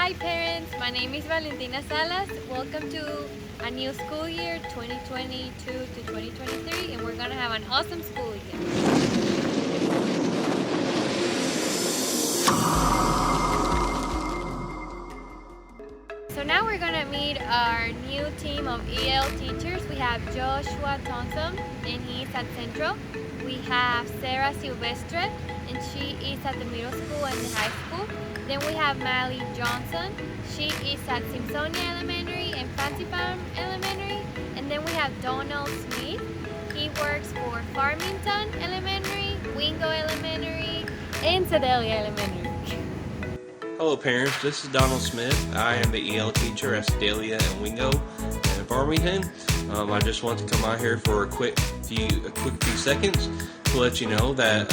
Hi parents, my name is Valentina.Salas. Welcome to a new school year, 2022 to 2023, and we're gonna have an awesome school year. So now we're gonna meet our new team of EL teachers. We have Joshua.thompson, and he's at Central. We have Sarah Silvestre, and she is at the middle school and the high school. Then we have Mally Johnson. She is at Simpsonia Elementary and Fancy Farm Elementary. And then we have Donald Smith. He works for Farmington Elementary, Wingo Elementary, and Sedalia Elementary. Hello parents, this is Donald Smith. I am the EL teacher at Sedalia and Wingo in Farmington. I just want to come out here for a quick few seconds to let you know that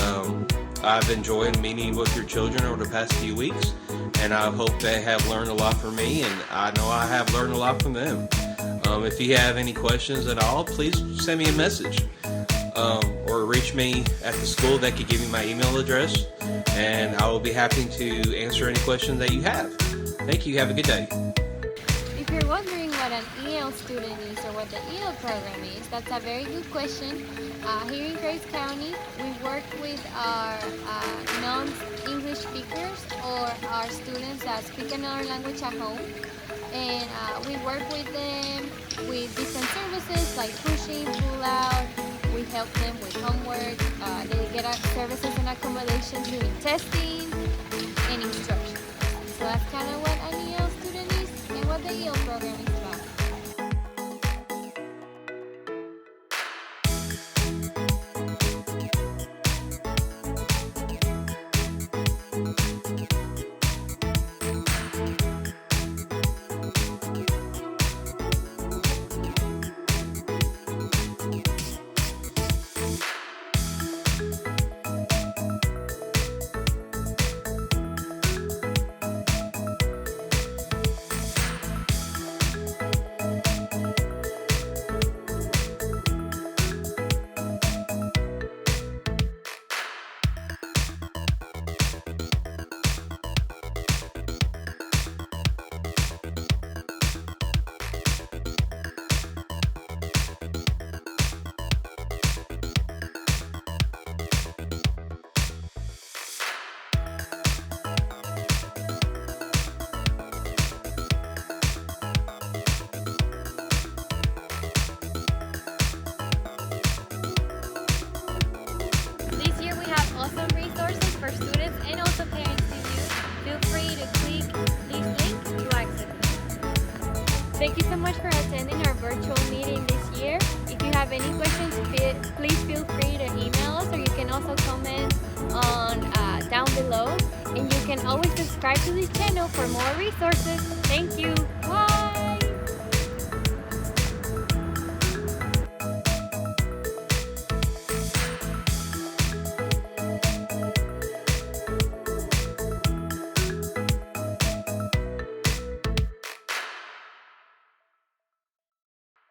I've enjoyed meeting with your children over the past few weeks, and I hope they have learned a lot from me, and I know I have learned a lot from them. If you have any questions at all, please send me a message or reach me at the school. They could give me my email address, and I will be happy to answer any questions that you have. Thank you. Have a good day. If you're wondering what an EL student is or what the EL program is, that's a very good question. Here in Grace County, we work with our non-English speakers or our students that speak another language at home. And we work with them with different services like pushing, pull out. We help them with homework. They get our services and accommodations during testing and instruction. So that's kind of what an EL student is and what the EL program is about. Awesome resources for students and also parents to use. Feel free to click this link to access them. Thank you so much for attending our virtual meeting this year. If you have any questions, please feel free to email us, or you can also comment on down below. And you can always subscribe to this channel for more resources. Thank you. Bye.